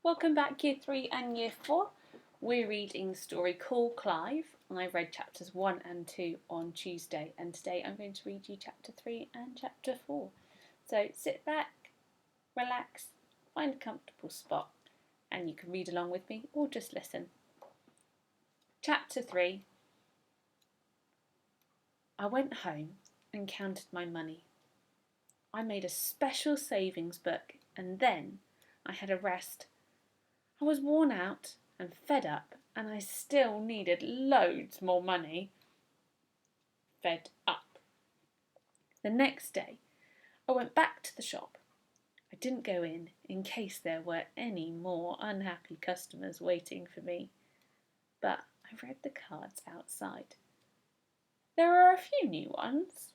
Welcome back, Year 3 and Year 4. We're reading a story called Clive. I read chapters 1 and 2 on Tuesday, and today I'm going to read you chapter 3 and chapter 4. So sit back, relax, find a comfortable spot, and you can read along with me or just listen. Chapter 3. I went home and counted my money. I made a special savings book, and then I had a rest. I was worn out and fed up, and I still needed loads more money. Fed up. The next day, I went back to the shop. I didn't go in case there were any more unhappy customers waiting for me, but I read the cards outside. There are a few new ones.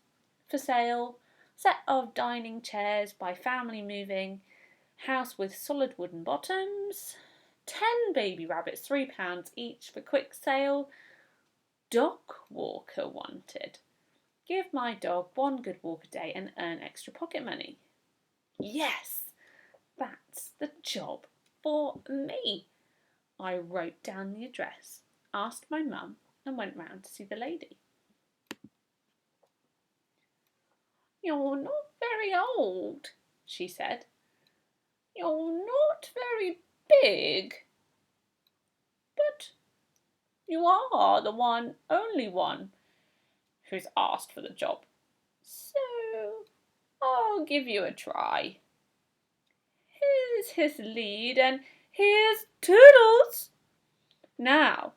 For sale, set of dining chairs by family moving, house with solid wooden bottoms, 10 baby rabbits, £3 each for quick sale, dog walker wanted. Give my dog one good walk a day and earn extra pocket money. Yes, that's the job for me. I wrote down the address, asked my mum, and went round to see the lady. You're not very old, she said. You're not very big, but you are the only one who's asked for the job, so I'll give you a try. Here's his lead, and here's Toodles. Now,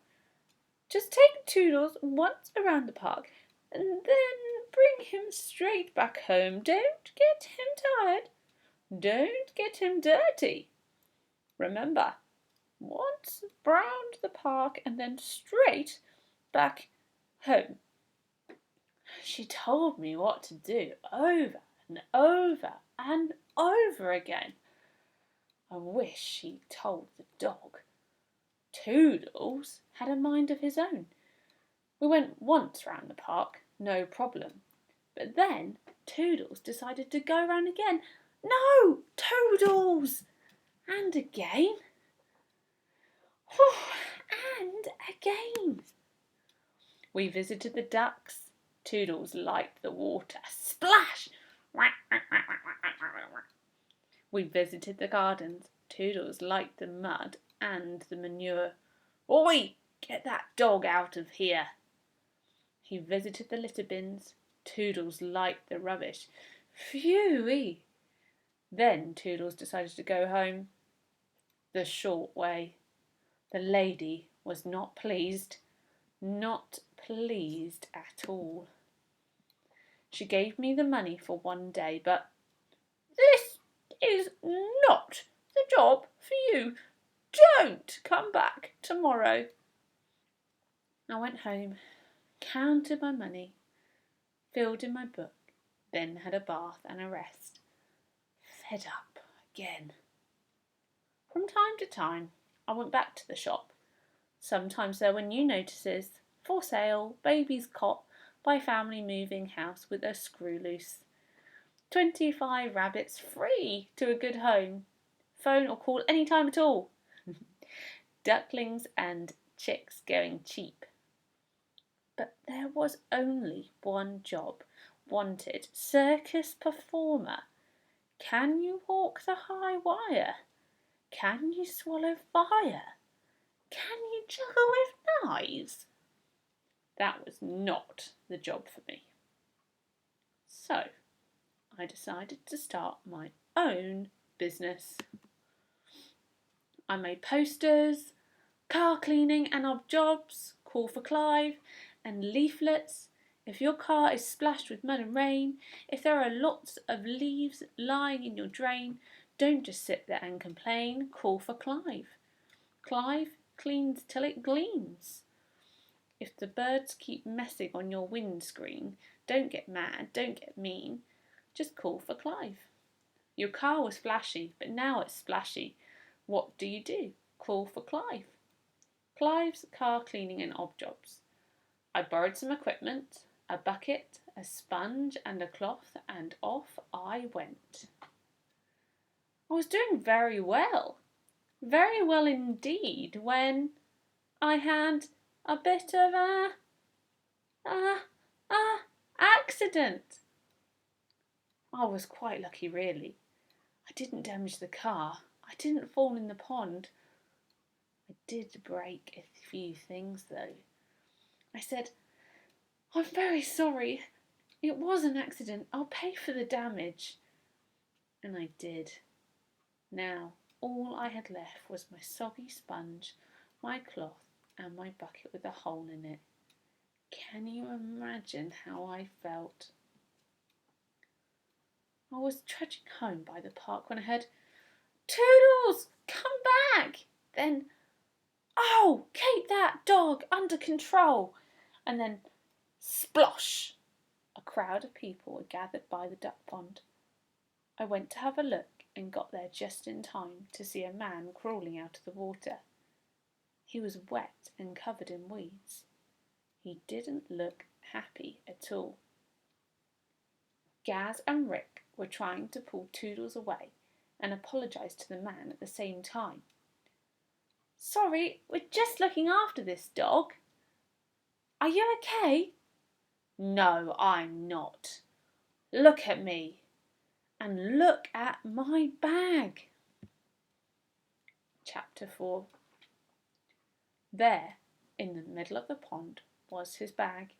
just take Toodles once around the park, and then bring him straight back home. Don't get him tired. Don't get him dirty. Remember, once round the park and then straight back home. She told me what to do over and over and over again. I wish she'd told the dog. Toodles had a mind of his own. We went once round the park, no problem. But then Toodles decided to go round again. No, Toodles! And again. And again. We visited the ducks. Toodles liked the water. Splash! We visited the gardens. Toodles liked the mud and the manure. Oi! Get that dog out of here. He visited the litter bins. Toodles liked the rubbish. Phew-wee! Then Toodles decided to go home the short way. The lady was not pleased. Not pleased at all. She gave me the money for one day, but this is not the job for you. Don't come back tomorrow. I went home, counted my money, filled in my book, then had a bath and a rest. Fed up again. From time to time, I went back to the shop. Sometimes there were new notices. For sale, baby's cot by family moving house with a screw loose. 25 rabbits free to a good home. Phone or call any time at all. Ducklings and chicks going cheap. But there was only one job wanted. Circus performer. Can you walk the high wire? Can you swallow fire? Can you juggle with knives? That was not the job for me. So I decided to start my own business. I made posters, car cleaning and odd jobs, call for Clive, and leaflets. If your car is splashed with mud and rain, if there are lots of leaves lying in your drain, don't just sit there and complain, call for Clive. Clive cleans till it gleams. If the birds keep messing on your windscreen, don't get mad, don't get mean, just call for Clive. Your car was flashy, but now it's splashy. What do? Call for Clive. Clive's car cleaning and odd jobs. I borrowed some equipment, a bucket, a sponge and a cloth, and off I went. I was doing very well. Very well indeed, when I had a bit of a, a accident. I was quite lucky, really. I didn't damage the car. I didn't fall in the pond. I did break a few things, though. I said, I'm very sorry. It was an accident. I'll pay for the damage. And I did. Now, all I had left was my soggy sponge, my cloth, and my bucket with a hole in it. Can you imagine how I felt? I was trudging home by the park when I heard, Toodles, come back! Then, oh, keep that dog under control! And then, splosh! A crowd of people were gathered by the duck pond. I went to have a look and got there just in time to see a man crawling out of the water. He was wet and covered in weeds. He didn't look happy at all. Gaz and Rick were trying to pull Toodles away and apologised to the man at the same time. Sorry, we're just looking after this dog. Are you okay? No, I'm not. Look at me. And look at my bag. Chapter 4. There, in the middle of the pond, was his bag.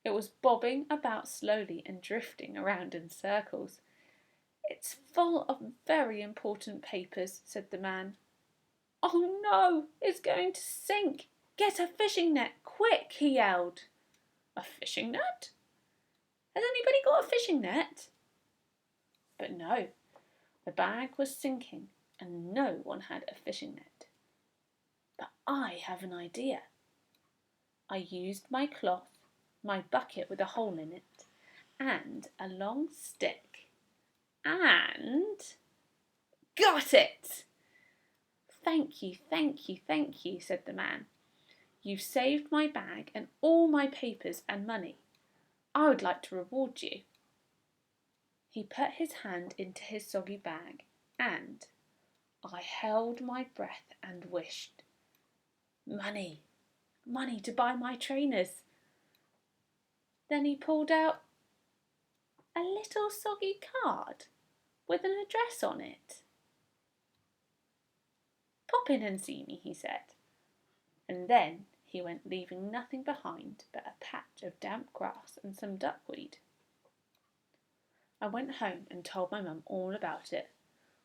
It was bobbing about slowly and drifting around in circles. It's full of very important papers, said the man. Oh no, it's going to sink. Get a fishing net, quick, he yelled. A fishing net? Has anybody got a fishing net? But no, the bag was sinking and no one had a fishing net. But I have an idea. I used my cloth, my bucket with a hole in it, and a long stick, and got it! Thank you, thank you, thank you, said the man. You've saved my bag and all my papers and money. I would like to reward you. He put his hand into his soggy bag, and I held my breath and wished. Money, money to buy my trainers. Then he pulled out a little soggy card with an address on it. Pop in and see me, he said. And then he went, leaving nothing behind but a patch of damp grass and some duckweed. I went home and told my mum all about it.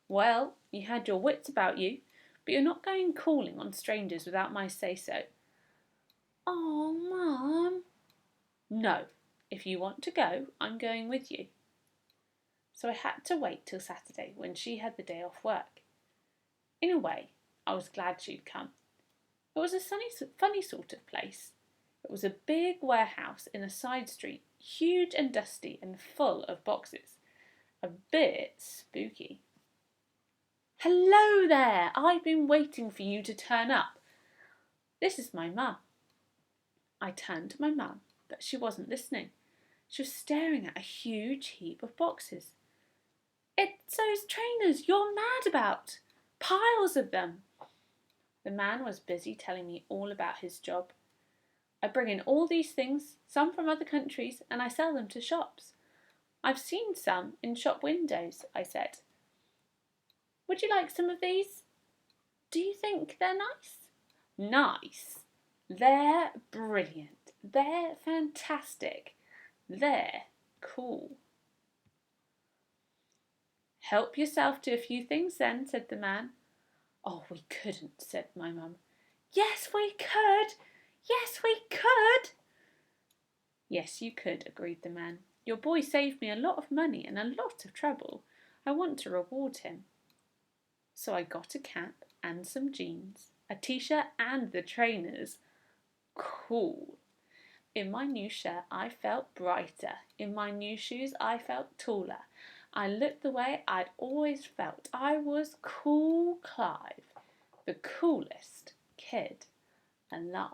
Well, you had your wits about you, but you're not going calling on strangers without my say-so. Oh, Mum. No, if you want to go, I'm going with you. So I had to wait till Saturday when she had the day off work. In a way, I was glad she'd come. It was a funny sort of place. It was a big warehouse in a side street, huge and dusty and full of boxes. A bit spooky. Hello there! I've been waiting for you to turn up. This is my mum. I turned to my mum, but she wasn't listening. She was staring at a huge heap of boxes. It's those trainers you're mad about. Piles of them. The man was busy telling me all about his job. I bring in all these things, some from other countries, and I sell them to shops. I've seen some in shop windows, I said. Would you like some of these? Do you think they're nice? Nice? They're brilliant. They're fantastic. They're cool. Help yourself to a few things then, said the man. Oh, we couldn't, said my mum. Yes, we could. Yes, we could. Yes, you could, agreed the man. Your boy saved me a lot of money and a lot of trouble. I want to reward him. So I got a cap and some jeans, a t-shirt and the trainers. Cool. In my new shirt I felt brighter. In my new shoes I felt taller. I looked the way I'd always felt. I was cool Clive, the coolest kid alive.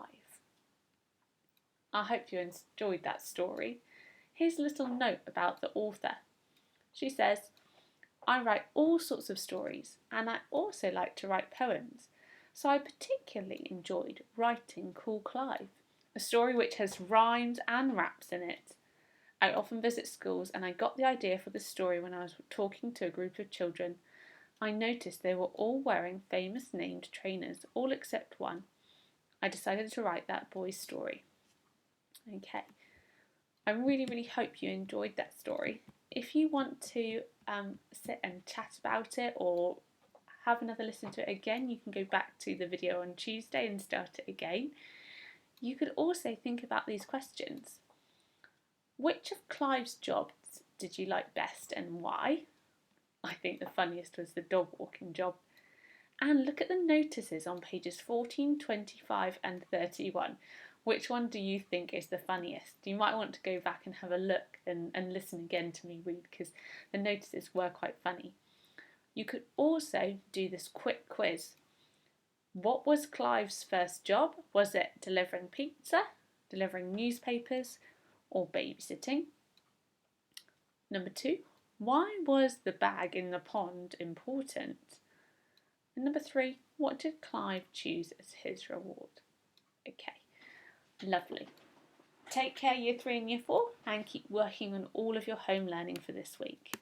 I hope you enjoyed that story. Here's a little note about the author. She says, I write all sorts of stories and I also like to write poems, so I particularly enjoyed writing Call Clive, a story which has rhymes and raps in it. I often visit schools and I got the idea for the story when I was talking to a group of children. I noticed they were all wearing famous named trainers, all except one. I decided to write that boy's story. Okay, I really hope you enjoyed that story. If you want to sit and chat about it or have another listen to it again, you can go back to the video on Tuesday and start it again. You could also think about these questions. Which of Clive's jobs did you like best and why? I think the funniest was the dog walking job. And look at the notices on pages 14, 25 and 31. Which one do you think is the funniest? You might want to go back and have a look and listen again to me read, because the notices were quite funny. You could also do this quick quiz. What was Clive's first job? Was it delivering pizza, delivering newspapers, or babysitting? Number 2, why was the bag in the pond important? And number 3, what did Clive choose as his reward? Okay, lovely. Take care, year 3 and year 4, and keep working on all of your home learning for this week.